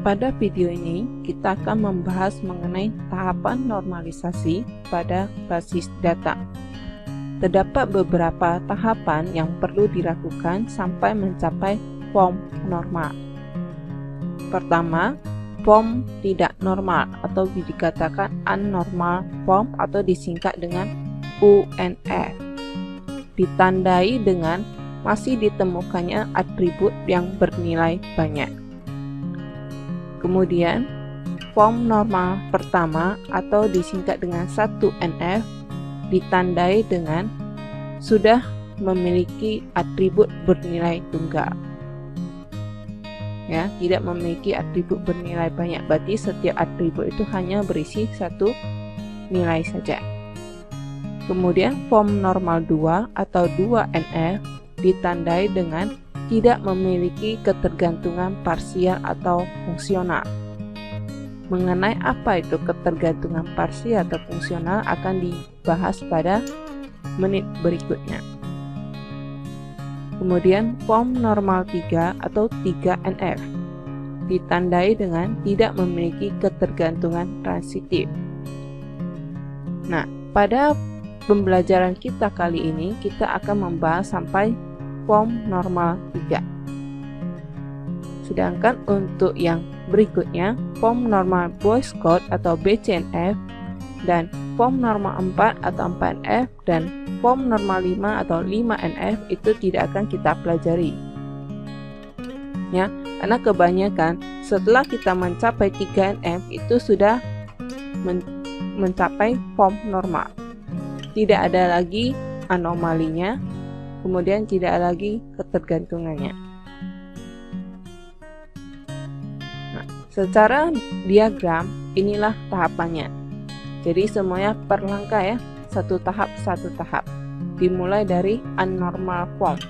Pada video ini, kita akan membahas mengenai tahapan normalisasi pada basis data. Terdapat beberapa tahapan yang perlu dilakukan sampai mencapai form normal. Pertama, form tidak normal atau dikatakan unnormal form atau disingkat dengan UNF. Ditandai dengan masih ditemukannya atribut yang bernilai banyak. Kemudian, form normal pertama atau disingkat dengan 1NF ditandai dengan sudah memiliki atribut bernilai tunggal. Ya, tidak memiliki atribut bernilai banyak, berarti setiap atribut itu hanya berisi satu nilai saja. Kemudian, form normal 2 atau 2NF ditandai dengan tidak memiliki ketergantungan parsial atau fungsional. Mengenai apa itu ketergantungan parsial atau fungsional akan dibahas pada menit berikutnya. Kemudian form normal 3 atau 3NF ditandai dengan tidak memiliki ketergantungan transitif. Nah, pada pembelajaran kita kali ini kita akan membahas sampai form normal 3. Sedangkan untuk yang berikutnya, form normal Boyce Codd atau BCNF dan form normal 4 atau 4NF dan form normal 5 atau 5NF itu tidak akan kita pelajari. Ya, karena kebanyakan setelah kita mencapai 3NF itu sudah mencapai form normal. Tidak ada lagi anomalinya, kemudian tidak lagi ketergantungannya. Nah, secara diagram inilah tahapannya. Jadi semuanya per langkah ya, satu tahap. Dimulai dari unnormal form.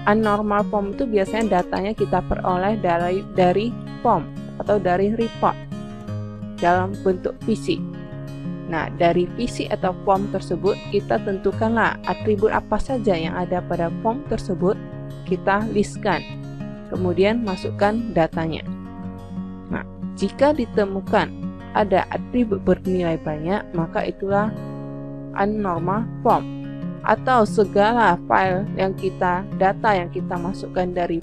Unnormal form itu biasanya datanya kita peroleh dari form atau dari report dalam bentuk fisik. Nah, dari visi atau form tersebut kita tentukanlah atribut apa saja yang ada pada form tersebut, kita listkan, kemudian masukkan datanya. Nah, jika ditemukan ada atribut bernilai banyak, maka itulah unnormal form. Atau segala file data yang kita masukkan dari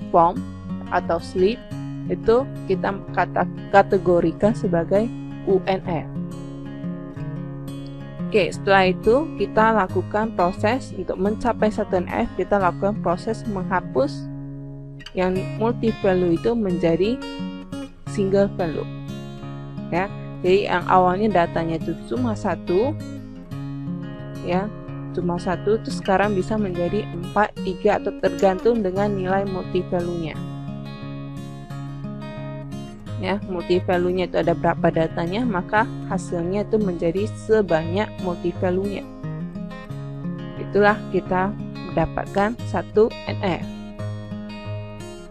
form atau slip itu kita kategorikan sebagai UNF. Oke, setelah itu kita lakukan proses untuk mencapai 1NF, kita lakukan proses menghapus yang multi value itu menjadi single value. Ya, jadi yang awalnya datanya itu cuma 1, ya, cuma 1, terus sekarang bisa menjadi 4, 3 atau tergantung dengan nilai multi value-nya. Ya, multi value-nya itu ada berapa datanya, maka hasilnya itu menjadi sebanyak multi value-nya. Itulah kita mendapatkan 1NF.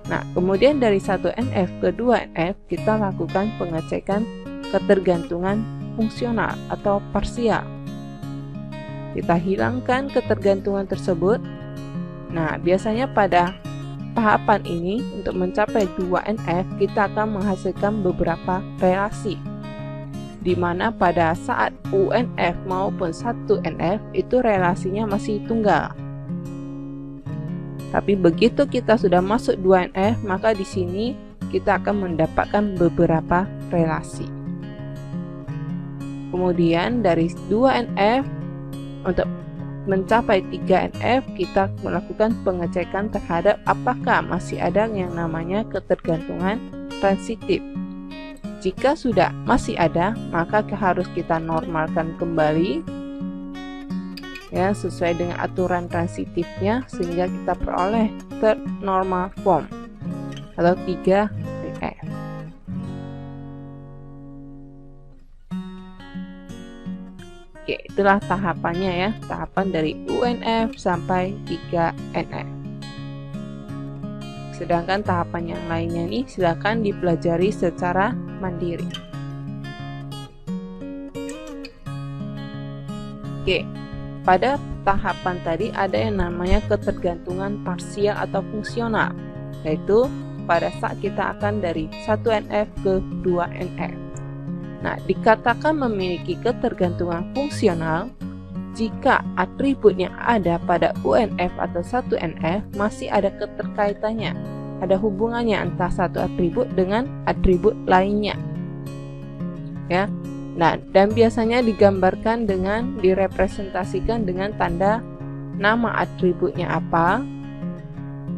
Nah, kemudian dari 1NF ke 2NF kita lakukan pengecekan ketergantungan fungsional atau parsial. Kita hilangkan ketergantungan tersebut. Nah, biasanya pada tahapan ini untuk mencapai 2NF kita akan menghasilkan beberapa relasi, di mana pada saat UNF maupun 1NF itu relasinya masih tunggal. Tapi begitu kita sudah masuk 2NF, maka di sini kita akan mendapatkan beberapa relasi. Kemudian dari 2NF untuk mencapai 3NF kita melakukan pengecekan terhadap apakah masih ada yang namanya ketergantungan transitif. Jika sudah masih ada, maka harus kita normalkan kembali ya sesuai dengan aturan transitifnya sehingga kita peroleh third normal form atau 3NF. Oke, itulah tahapannya ya, tahapan dari UNF sampai 3NF. Sedangkan tahapan yang lainnya nih silakan dipelajari secara mandiri. Oke, pada tahapan tadi ada yang namanya ketergantungan parsial atau fungsional, yaitu pada saat kita akan dari 1NF ke 2NF. Nah, dikatakan memiliki ketergantungan fungsional jika atribut yang ada pada UNF atau 1NF masih ada keterkaitannya, ada hubungannya antara satu atribut dengan atribut lainnya. Ya. Nah, dan biasanya digambarkan dengan direpresentasikan dengan tanda nama atributnya apa,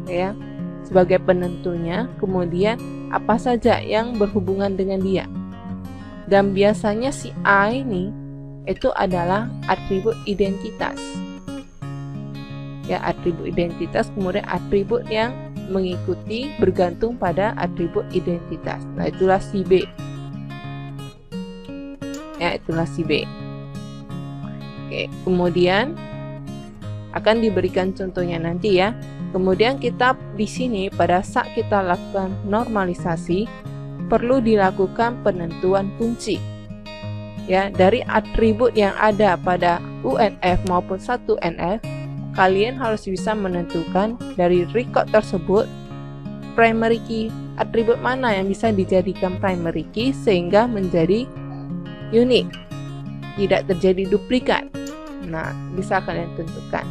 ya, sebagai penentunya, kemudian apa saja yang berhubungan dengan dia. Dan biasanya si A ini itu adalah atribut identitas. Ya, atribut identitas, kemudian atribut yang mengikuti bergantung pada atribut identitas. Nah, itulah si B. Ya, itulah si B. Oke, kemudian akan diberikan contohnya nanti ya. Kemudian kita di sini pada saat kita lakukan normalisasi perlu dilakukan penentuan kunci. Ya, dari atribut yang ada pada UNF maupun 1NF, kalian harus bisa menentukan dari record tersebut primary key, atribut mana yang bisa dijadikan primary key sehingga menjadi unik, tidak terjadi duplikat. Nah, bisa kalian tentukan.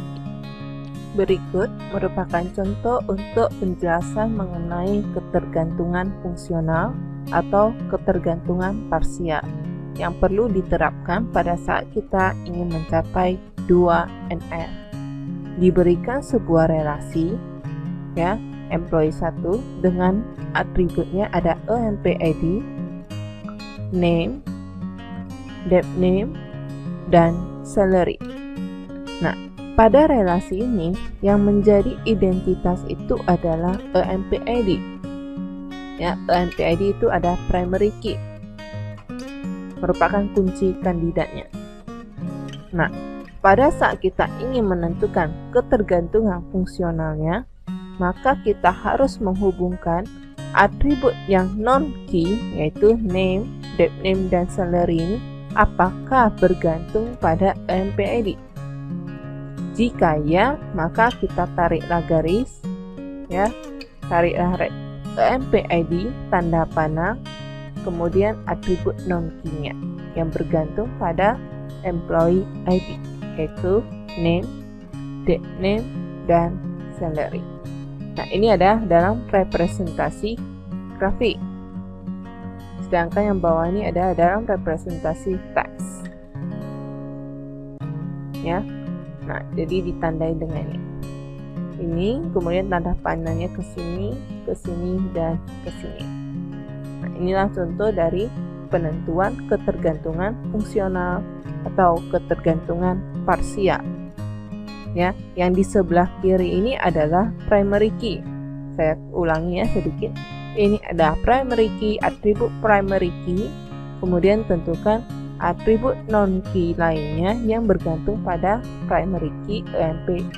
Berikut merupakan contoh untuk penjelasan mengenai ketergantungan fungsional atau ketergantungan parsial yang perlu diterapkan pada saat kita ingin mencapai 2NF. Diberikan sebuah relasi, ya, employee 1 dengan atributnya ada empid, name, debt name, dan salary. Nah, pada relasi ini yang menjadi identitas itu adalah empid. Ya, empid itu ada primary key, merupakan kunci kandidatnya. Nah, pada saat kita ingin menentukan ketergantungan fungsionalnya, maka kita harus menghubungkan atribut yang non-key, yaitu name, debt name, dan salary ini apakah bergantung pada empid. Jika ya, maka kita tariklah garis, ya, tariklah empid tanda panah, kemudian atribut non-key-nya yang bergantung pada employee ID, yaitu name, debt name, dan salary. Nah, ini ada dalam representasi grafik. Sedangkan yang bawah ini ada dalam representasi teks. Ya. Nah, jadi ditandai dengan ini. Ini, kemudian tanda panahnya ke sini, dan ke sini. Nah, inilah contoh dari penentuan ketergantungan fungsional atau ketergantungan parsial. Ya, yang di sebelah kiri ini adalah primary key. Saya ulangi ya sedikit. Ini ada primary key, atribut primary key, kemudian tentukan atribut non-key lainnya yang bergantung pada primary key empid.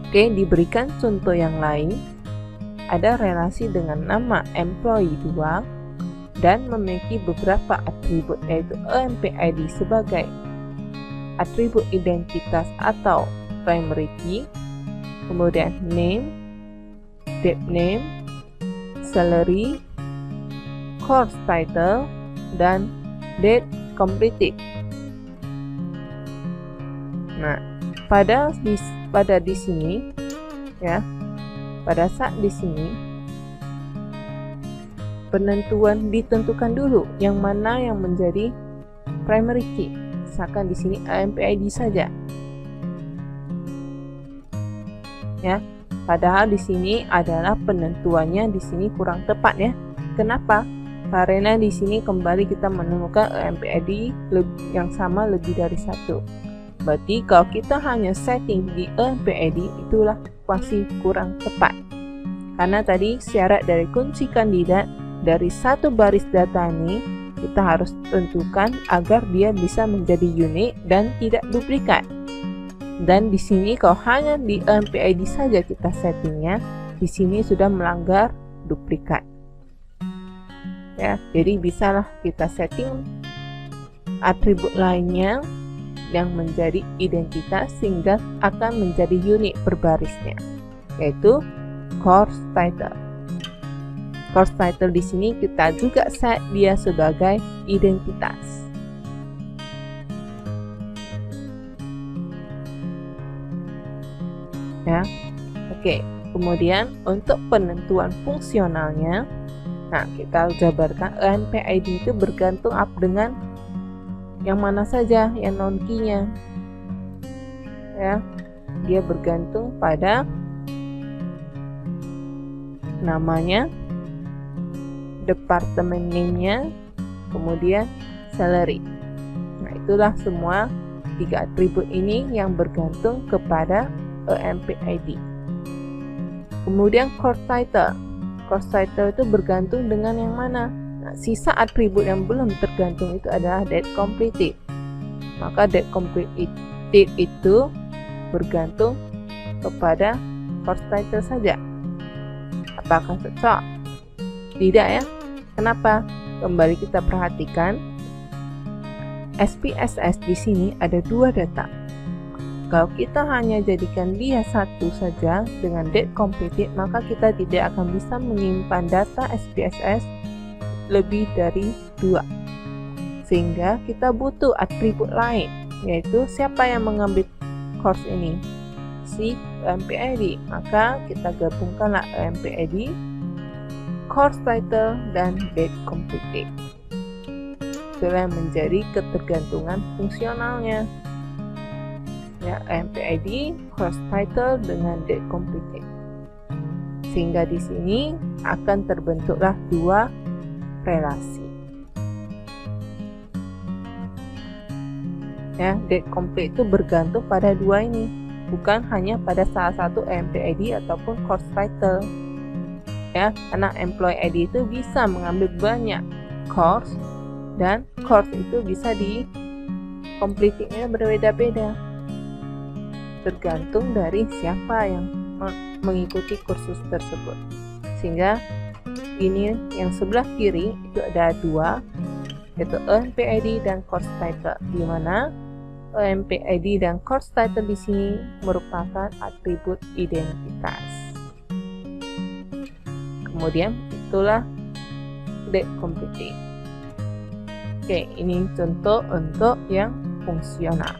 Oke, diberikan contoh yang lain. Ada relasi dengan nama employee 2 dan memiliki beberapa atribut, yaitu empid sebagai atribut identitas atau primary key, kemudian name, debt name, salary, course title, dan date completed. Nah, pada di sini, ya, pada saat di sini penentuan ditentukan dulu yang mana yang menjadi primary key. Misalkan di sini empid saja. Ya, padahal di sini adalah penentuannya di sini kurang tepat ya. Kenapa? Karena di sini kembali kita menemukan empid yang sama lebih dari satu. Berarti kalau kita hanya setting di empid, itulah masih kurang tepat. Karena tadi syarat dari kunci kandidat dari satu baris data ini kita harus tentukan agar dia bisa menjadi unik dan tidak duplikat. Dan di sini kalau hanya di empid saja kita settingnya, di sini sudah melanggar duplikat. Ya, jadi bisalah kita setting atribut lainnya yang menjadi identitas sehingga akan menjadi unik berbarisnya, yaitu course title. Course title di sini kita juga set dia sebagai identitas. Ya, oke. Kemudian untuk penentuan fungsionalnya, nah kita jabarkan EMP-ID itu bergantung dengan yang mana saja yang non-key-nya. Ya, dia bergantung pada namanya, departemen name-nya, kemudian salary. Nah, itulah semua 3 atribut ini yang bergantung kepada EMP-ID. Kemudian course title. Course title itu bergantung dengan yang mana? Nah, sisa atribut yang belum tergantung itu adalah date completed. Maka date completed itu bergantung kepada course title saja. Apakah cocok? Tidak ya. Kenapa? Kembali kita perhatikan SPSS di sini ada 2 data. Kalau kita hanya jadikan dia satu saja dengan date completed, maka kita tidak akan bisa menyimpan data SPSS lebih dari 2. Sehingga kita butuh atribut lain, yaitu siapa yang mengambil course ini? Si EMP-ID. Maka kita gabungkanlah EMP-ID, course title, dan date completed. Itulah yang menjadi ketergantungan fungsionalnya. Ya, EMP-ID, course title dengan date completed. Sehingga di sini akan terbentuklah 2 relasi. Ya, date complete itu bergantung pada 2 ini, bukan hanya pada salah satu EMP-ID ataupun course title. Ya, karena employee ID itu bisa mengambil banyak course dan course itu bisa di completingnya berbeda-beda. Tergantung dari siapa yang mengikuti kursus tersebut. Sehingga ini yang sebelah kiri itu ada 2, yaitu EMP-ID dan course title, di mana EMP-ID dan course title di sini merupakan atribut identitas. Kemudian itulah date completed. Oke, ini contoh untuk yang fungsional.